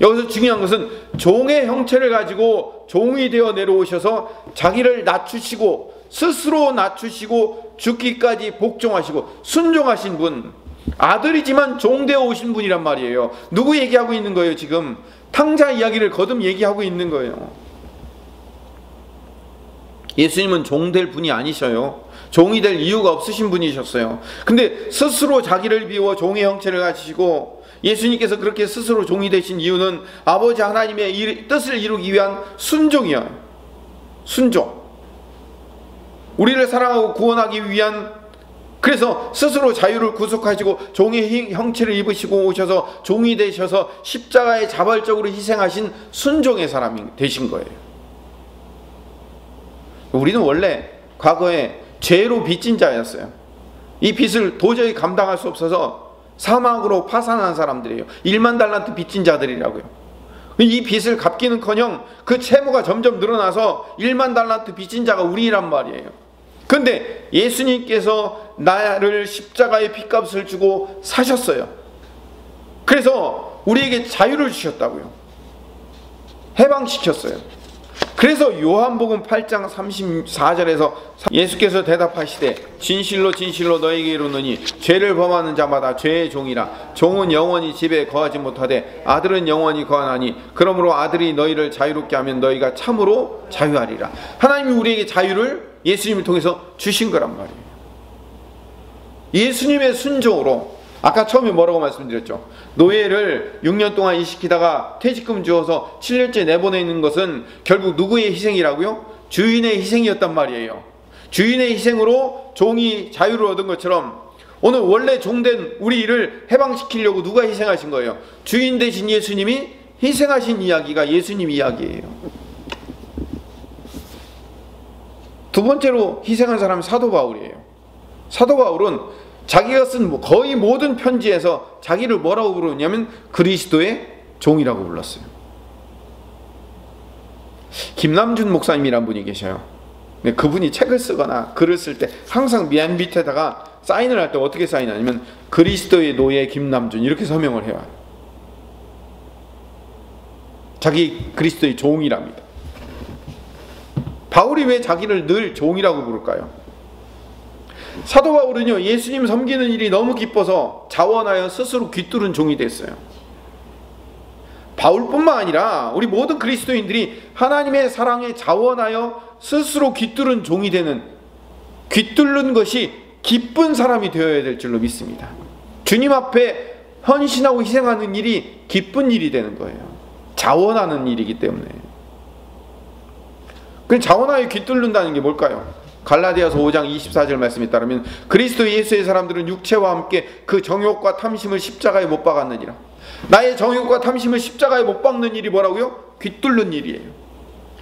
여기서 중요한 것은 종의 형체를 가지고 종이 되어 내려오셔서 자기를 낮추시고 스스로 낮추시고 죽기까지 복종하시고 순종하신 분, 아들이지만 종 되어 오신 분이란 말이에요. 누구 얘기하고 있는 거예요? 지금 탕자 이야기를 거듭 얘기하고 있는 거예요. 예수님은 종 될 분이 아니셔요. 종이 될 이유가 없으신 분이셨어요. 근데 스스로 자기를 비워 종의 형체를 가지시고 예수님께서 그렇게 스스로 종이 되신 이유는 아버지 하나님의 뜻을 이루기 위한 순종이야. 순종. 우리를 사랑하고 구원하기 위한, 그래서 스스로 자유를 구속하시고 종의 형체를 입으시고 오셔서 종이 되셔서 십자가에 자발적으로 희생하신 순종의 사람이 되신 거예요. 우리는 원래 과거에 죄로 빚진 자였어요. 이 빚을 도저히 감당할 수 없어서 사막으로 파산한 사람들이에요. 1만 달란트 빚진 자들이라고요. 이 빚을 갚기는커녕 그 채무가 점점 늘어나서 1만 달란트 빚진 자가 우리란 말이에요. 그런데 예수님께서 나를 십자가의 빚값을 주고 사셨어요. 그래서 우리에게 자유를 주셨다고요. 해방시켰어요. 그래서 요한복음 8장 34절에서 예수께서 대답하시되 진실로 진실로 너희에게 이르노니 죄를 범하는 자마다 죄의 종이라. 종은 영원히 집에 거하지 못하되 아들은 영원히 거하나니 그러므로 아들이 너희를 자유롭게 하면 너희가 참으로 자유하리라. 하나님이 우리에게 자유를 예수님을 통해서 주신 거란 말이에요. 예수님의 순종으로, 아까 처음에 뭐라고 말씀드렸죠? 노예를 6년 동안 일시키다가 퇴직금 주어서 7년째 내보내는 것은 결국 누구의 희생이라고요? 주인의 희생이었단 말이에요. 주인의 희생으로 종이 자유를 얻은 것처럼 오늘 원래 종된 우리를 해방시키려고 누가 희생하신 거예요? 주인 되신 예수님이 희생하신 이야기가 예수님 이야기예요. 두 번째로 희생한 사람은 사도 바울이에요. 사도 바울은 자기가 쓴 거의 모든 편지에서 자기를 뭐라고 부르냐면 그리스도의 종이라고 불렀어요. 김남준 목사님이란 분이 계셔요. 그분이 책을 쓰거나 글을 쓸 때 항상 맨 밑에다가 사인을 할 때 어떻게 사인하냐면 그리스도의 노예 김남준 이렇게 서명을 해요. 자기 그리스도의 종이랍니다. 바울이 왜 자기를 늘 종이라고 부를까요? 사도 바울은요, 예수님 섬기는 일이 너무 기뻐서 자원하여 스스로 귀뚫은 종이 됐어요. 바울뿐만 아니라 우리 모든 그리스도인들이 하나님의 사랑에 자원하여 스스로 귀뚫은 종이 되는, 귀뚫는 것이 기쁜 사람이 되어야 될 줄로 믿습니다. 주님 앞에 헌신하고 희생하는 일이 기쁜 일이 되는 거예요. 자원하는 일이기 때문에. 그 자원하여 귀뚫는다는 게 뭘까요? 갈라디아서 5장 24절 말씀에 따르면 그리스도 예수의 사람들은 육체와 함께 그 정욕과 탐심을 십자가에 못 박았느니라. 나의 정욕과 탐심을 십자가에 못 박는 일이 뭐라고요? 귀뚫는 일이에요.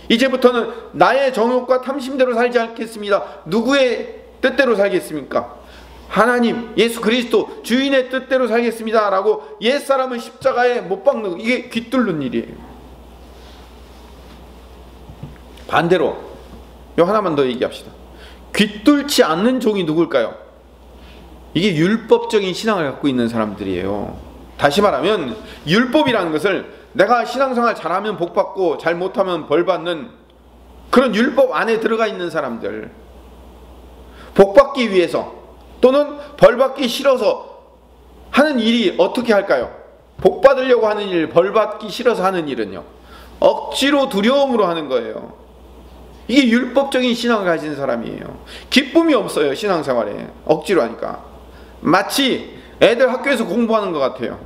이제부터는 나의 정욕과 탐심대로 살지 않겠습니다. 누구의 뜻대로 살겠습니까? 하나님, 예수 그리스도 주인의 뜻대로 살겠습니다 라고 옛사람은 십자가에 못 박는, 이게 귀뚫는 일이에요. 반대로 요 하나만 더 얘기합시다. 귀뚫지 않는 종이 누굴까요? 이게 율법적인 신앙을 갖고 있는 사람들이에요. 다시 말하면 율법이라는 것을 내가 신앙생활 잘하면 복받고 잘못하면 벌받는 그런 율법 안에 들어가 있는 사람들, 복받기 위해서 또는 벌받기 싫어서 하는 일이 어떻게 할까요? 복받으려고 하는 일, 벌받기 싫어서 하는 일은요, 억지로 두려움으로 하는 거예요. 이게 율법적인 신앙을 가진 사람이에요. 기쁨이 없어요. 신앙생활에 억지로 하니까 마치 애들 학교에서 공부하는 것 같아요.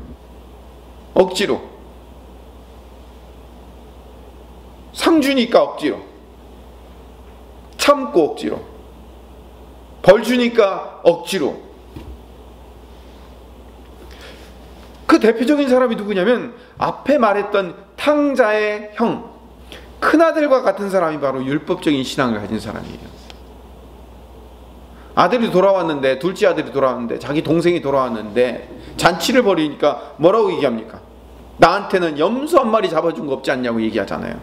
억지로 상 주니까 억지로, 참고 억지로, 벌 주니까 억지로. 그 대표적인 사람이 누구냐면 앞에 말했던 탕자의 형, 큰아들과 같은 사람이 바로 율법적인 신앙을 가진 사람이에요. 아들이 돌아왔는데, 둘째 아들이 돌아왔는데, 자기 동생이 돌아왔는데 잔치를 벌이니까 뭐라고 얘기합니까? 나한테는 염소 한 마리 잡아준 거 없지 않냐고 얘기하잖아요.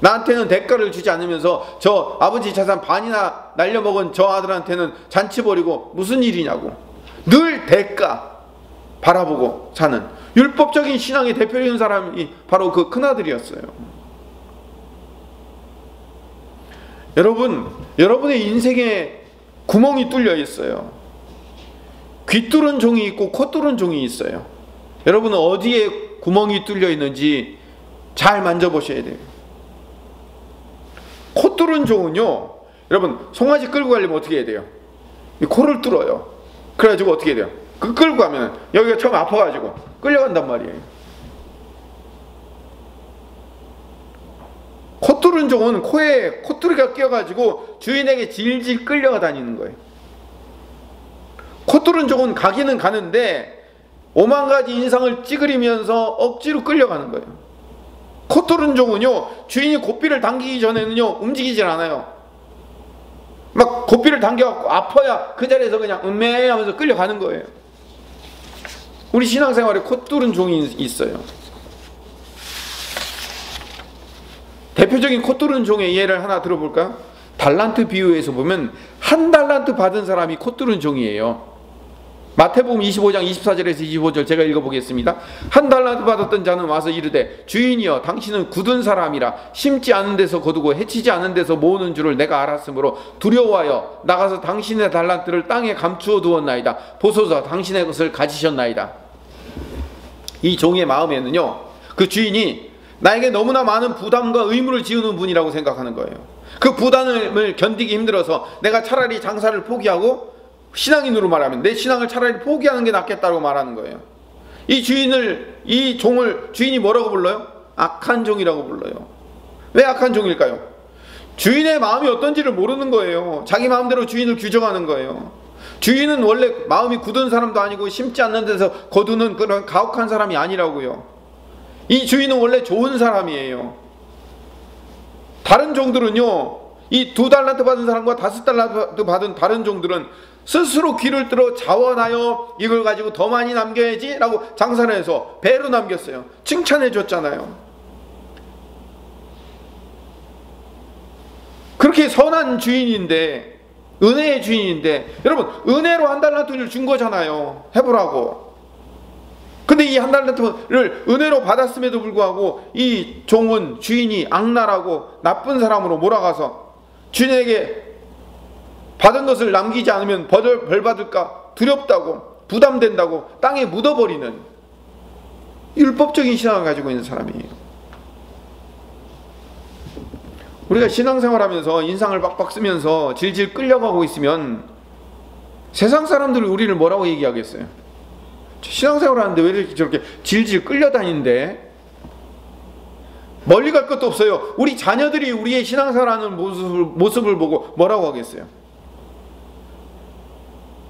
나한테는 대가를 주지 않으면서 저 아버지 재산 반이나 날려먹은 저 아들한테는 잔치 벌이고 무슨 일이냐고. 늘 대가 바라보고 사는 율법적인 신앙의 대표적인 사람이 바로 그 큰아들이었어요. 여러분, 여러분의 인생에 구멍이 뚫려 있어요. 귀 뚫은 종이 있고 코 뚫은 종이 있어요. 여러분은 어디에 구멍이 뚫려 있는지 잘 만져보셔야 돼요. 코 뚫은 종은요, 여러분 송아지 끌고 가려면 어떻게 해야 돼요? 코를 뚫어요. 그래가지고 어떻게 해야 돼요? 그 끌고 가면 여기가 처음 아파가지고 끌려간단 말이에요. 코 뚫은 종은 코에 코뚜리가 끼어가지고 주인에게 질질 끌려가 다니는 거예요. 코 뚫은 종은 가기는 가는데 오만 가지 인상을 찌그리면서 억지로 끌려가는 거예요. 코 뚫은 종은요, 주인이 고삐를 당기기 전에는요 움직이질 않아요. 막 고삐를 당겨갖고 아파야 그 자리에서 그냥 음메 하면서 끌려가는 거예요. 우리 신앙생활에 콧뚫은 종이 있어요. 대표적인 콧뚫은 종의 예를 하나 들어볼까요? 달란트 비유에서 보면 한 달란트 받은 사람이 콧뚫은 종이에요. 마태복음 25장 24절에서 25절 제가 읽어보겠습니다. 한 달란트 받았던 자는 와서 이르되 주인이여 당신은 굳은 사람이라 심지 않은 데서 거두고 해치지 않은 데서 모으는 줄을 내가 알았으므로 두려워하여 나가서 당신의 달란트를 땅에 감추어 두었나이다. 보소서 당신의 것을 가지셨나이다. 이 종의 마음에는요, 그 주인이 나에게 너무나 많은 부담과 의무를 지우는 분이라고 생각하는 거예요. 그 부담을 견디기 힘들어서 내가 차라리 장사를 포기하고, 신앙인으로 말하면 내 신앙을 차라리 포기하는 게 낫겠다고 말하는 거예요. 이 종을 주인이 뭐라고 불러요? 악한 종이라고 불러요. 왜 악한 종일까요? 주인의 마음이 어떤지를 모르는 거예요. 자기 마음대로 주인을 규정하는 거예요. 주인은 원래 마음이 굳은 사람도 아니고 심지 않는 데서 거두는 그런 가혹한 사람이 아니라고요. 이 주인은 원래 좋은 사람이에요. 다른 종들은요, 이 2달란트 받은 사람과 5달란트 받은 다른 종들은 스스로 귀를 뚫어 자원하여 이걸 가지고 더 많이 남겨야지 라고 장사를 해서 배로 남겼어요. 칭찬해 줬잖아요. 그렇게 선한 주인인데, 은혜의 주인인데, 여러분 은혜로 1달란트를 준 거잖아요. 해보라고. 근데 이 1달란트를 은혜로 받았음에도 불구하고 이 종은 주인이 악랄하고 나쁜 사람으로 몰아가서 주인에게 받은 것을 남기지 않으면 벌 받을까 두렵다고, 부담된다고 땅에 묻어버리는 율법적인 신앙을 가지고 있는 사람이에요. 우리가 신앙생활하면서 인상을 빡빡 쓰면서 질질 끌려가고 있으면 세상 사람들이 우리를 뭐라고 얘기하겠어요? 신앙생활 하는데 왜 이렇게 저렇게 질질 끌려다니는데? 멀리 갈 것도 없어요. 우리 자녀들이 우리의 신앙생활하는 모습을 보고 뭐라고 하겠어요?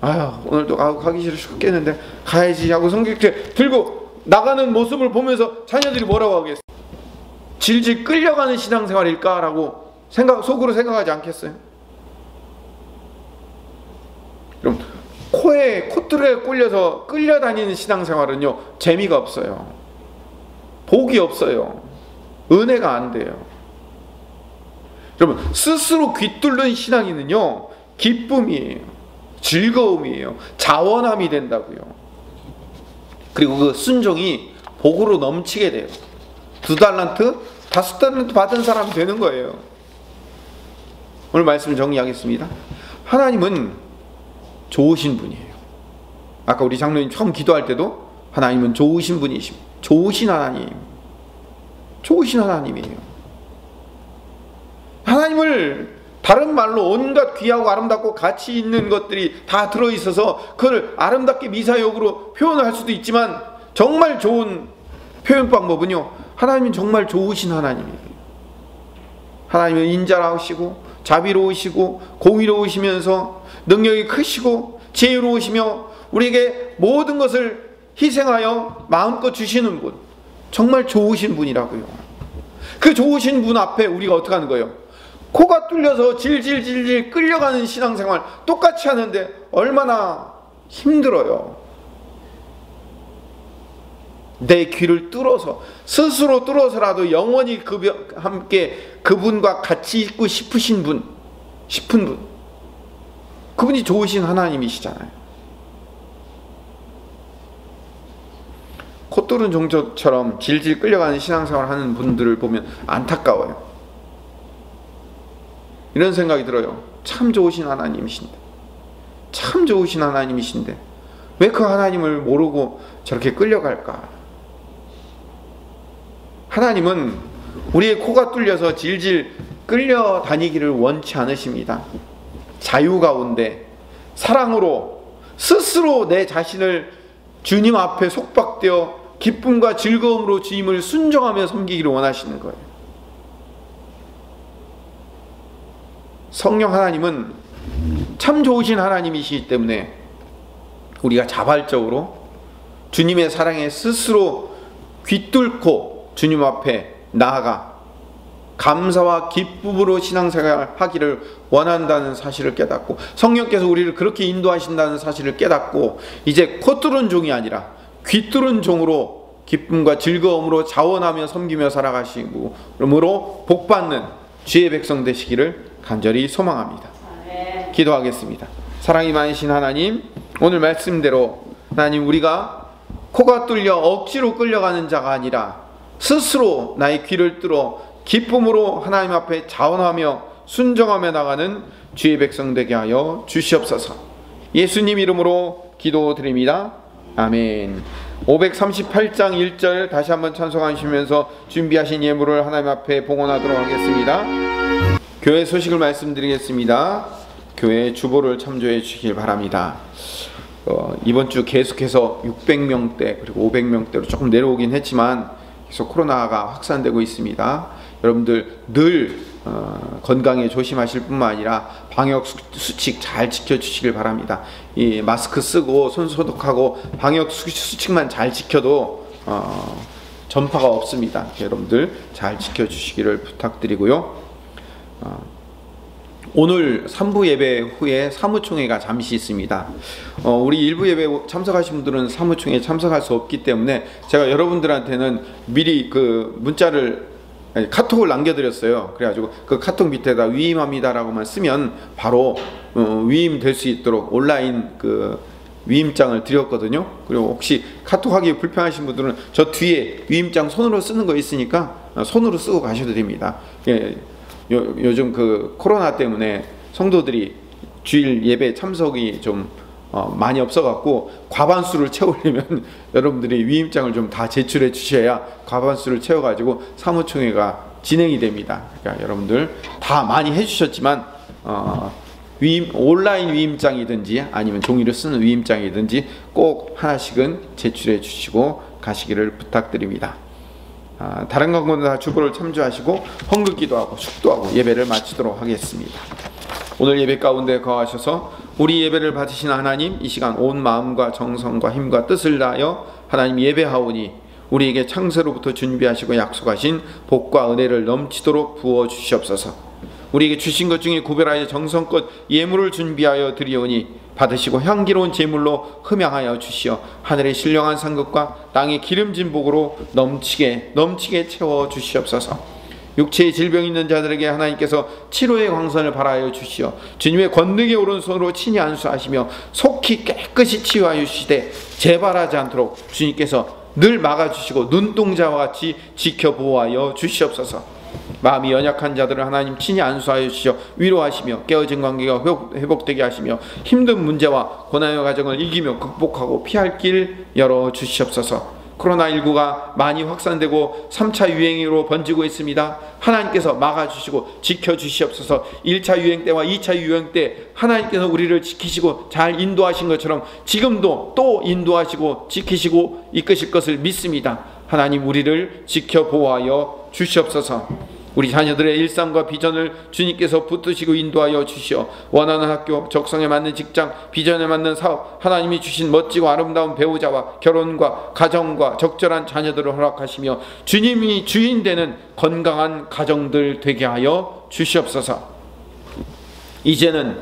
아유, 오늘도 가기 싫어 죽겠는데 가야지 하고 성경책 들고 나가는 모습을 보면서 자녀들이 뭐라고 하겠어요? 질질 끌려가는 신앙생활일까라고 속으로 생각하지 않겠어요? 그럼 콧들에 꿀려서 끌려다니는 신앙생활은요, 재미가 없어요. 복이 없어요. 은혜가 안 돼요. 여러분, 스스로 귀뚫는 신앙인은요, 기쁨이에요. 즐거움이에요. 자원함이 된다고요. 그리고 그 순종이 복으로 넘치게 돼요. 2달란트, 5달란트 받은 사람이 되는 거예요. 오늘 말씀을 정리하겠습니다. 하나님은 좋으신 분이에요. 아까 우리 장로님 처음 기도할 때도 하나님은 좋으신 분이십니다. 좋으신 하나님, 좋으신 하나님이에요. 하나님을 다른 말로 온갖 귀하고 아름답고 가치 있는 것들이 다 들어있어서 그걸 아름답게 미사역으로 표현을 할 수도 있지만, 정말 좋은 표현 방법은요, 하나님은 정말 좋으신 하나님이에요. 하나님은 인자하시고 자비로우시고 공의로우시면서 능력이 크시고 지혜로우시며 우리에게 모든 것을 희생하여 마음껏 주시는 분, 정말 좋으신 분이라고요. 그 좋으신 분 앞에 우리가 어떻게 하는 거예요? 코가 뚫려서 질질질질 끌려가는 신앙생활 똑같이 하는데 얼마나 힘들어요. 내 귀를 뚫어서, 스스로 뚫어서라도 영원히 함께 그분과 같이 있고 싶은 분, 그분이 좋으신 하나님이시잖아요. 콧뚫은 종처럼 질질 끌려가는 신앙생활 하는 분들을 보면 안타까워요. 이런 생각이 들어요. 참 좋으신 하나님이신데, 참 좋으신 하나님이신데 왜 그 하나님을 모르고 저렇게 끌려갈까? 하나님은 우리의 코가 뚫려서 질질 끌려다니기를 원치 않으십니다. 자유 가운데 사랑으로 스스로 내 자신을 주님 앞에 속박되어 기쁨과 즐거움으로 주님을 순종하며 섬기기를 원하시는 거예요. 성령 하나님은 참 좋으신 하나님이시기 때문에 우리가 자발적으로 주님의 사랑에 스스로 귀뚫고 주님 앞에 나아가 감사와 기쁨으로 신앙생활 하기를 원한다는 사실을 깨닫고, 성령께서 우리를 그렇게 인도하신다는 사실을 깨닫고, 이제 콧뚫은 종이 아니라 귀뚫은 종으로 기쁨과 즐거움으로 자원하며 섬기며 살아가시고 그러므로 복받는 주의 백성 되시기를 간절히 소망합니다. 기도하겠습니다. 사랑이 많으신 하나님, 오늘 말씀대로 하나님, 우리가 코가 뚫려 억지로 끌려가는 자가 아니라 스스로 나의 귀를 뚫어 기쁨으로 하나님 앞에 자원하며 순종하며 나가는 주의 백성 되게 하여 주시옵소서. 예수님 이름으로 기도드립니다. 아멘. 538장 1절 다시 한번 찬송하시면서 준비하신 예물을 하나님 앞에 봉헌하도록 하겠습니다. 교회 소식을 말씀드리겠습니다. 교회 주보를 참조해 주시길 바랍니다. 이번 주 계속해서 600명대 그리고 500명대로 조금 내려오긴 했지만 계속 코로나가 확산되고 있습니다. 여러분들 늘 건강에 조심하실 뿐만 아니라 방역 수칙 잘 지켜주시길 바랍니다. 이 마스크 쓰고 손 소독하고 방역 수칙만 잘 지켜도 전파가 없습니다. 여러분들 잘 지켜주시기를 부탁드리고요. 오늘 3부 예배 후에 사무총회가 잠시 있습니다. 우리 1부 예배 참석하신 분들은 사무총회에 참석할 수 없기 때문에 제가 여러분들한테는 미리 카톡을 남겨드렸어요. 그래가지고 그 카톡 밑에다 위임합니다라고만 쓰면 바로 위임될 수 있도록 온라인 위임장을 드렸거든요. 그리고 혹시 카톡하기 불편하신 분들은 저 뒤에 위임장 손으로 쓰는 거 있으니까 손으로 쓰고 가셔도 됩니다. 예. 요즘 코로나 때문에 성도들이 주일 예배 참석이 좀 많이 없어갖고 과반수를 채우려면 여러분들이 위임장을 좀 다 제출해 주셔야 과반수를 채워가지고 사무총회가 진행이 됩니다. 그러니까 여러분들 다 많이 해주셨지만 온라인 위임장이든지 아니면 종이로 쓰는 위임장이든지 꼭 하나씩은 제출해 주시고 가시기를 부탁드립니다. 다른 것은 다 주보를 참조하시고 헌금기도하고 축도하고 예배를 마치도록 하겠습니다. 오늘 예배 가운데 거하셔서 우리 예배를 받으신 하나님, 이 시간 온 마음과 정성과 힘과 뜻을 다하여 하나님 예배하오니 우리에게 창세로부터 준비하시고 약속하신 복과 은혜를 넘치도록 부어 주시옵소서. 우리에게 주신 것 중에 구별하여 정성껏 예물을 준비하여 드리오니 받으시고 향기로운 제물로 흠양하여 주시어 하늘의 신령한 상급과 땅의 기름진 복으로 넘치게 채워 주시옵소서. 육체의 질병 있는 자들에게 하나님께서 치료의 광선을 발하여 주시어 주님의 권능의 오른손으로 친히 안수하시며 속히 깨끗이 치유하여 주시되 재발하지 않도록 주님께서 늘 막아주시고 눈동자와 같이 지켜보호하여 주시옵소서. 마음이 연약한 자들을 하나님 친히 안수하여 주시어 위로하시며 깨어진 관계가 회복되게 하시며 힘든 문제와 고난의 과정을 이기며 극복하고 피할 길 열어 주시옵소서. 코로나19가 많이 확산되고 3차 유행으로 번지고 있습니다. 하나님께서 막아주시고 지켜주시옵소서. 1차 유행 때와 2차 유행 때 하나님께서 우리를 지키시고 잘 인도하신 것처럼 지금도 또 인도하시고 지키시고 이끄실 것을 믿습니다. 하나님 우리를 지켜 보호하여 주시옵소서. 우리 자녀들의 일상과 비전을 주님께서 붙드시고 인도하여 주시어 원하는 학교, 적성에 맞는 직장, 비전에 맞는 사업, 하나님이 주신 멋지고 아름다운 배우자와 결혼과 가정과 적절한 자녀들을 허락하시며 주님이 주인 되는 건강한 가정들 되게 하여 주시옵소서. 이제는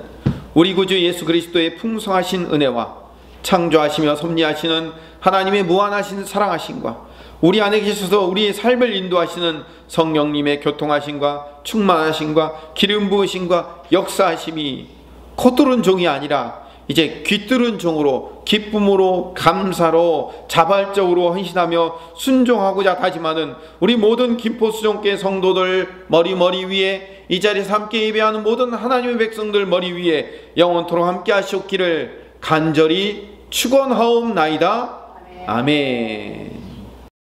우리 구주 예수 그리스도의 풍성하신 은혜와 창조하시며 섭리하시는 하나님의 무한하신 사랑하심과 우리 안에 계셔서 우리의 삶을 인도하시는 성령님의 교통하심과 충만하심과 기름 부으심과 역사하심이 콧뚫은 종이 아니라 이제 귀뚫은 종으로 기쁨으로 감사로 자발적으로 헌신하며 순종하고자 다짐하는 우리 모든 김포수종교회 성도들 머리 위에 이 자리에서 함께 예배하는 모든 하나님의 백성들 머리 위에 영원토록 함께 하시옵기를 간절히 축원하옵나이다. 아멘.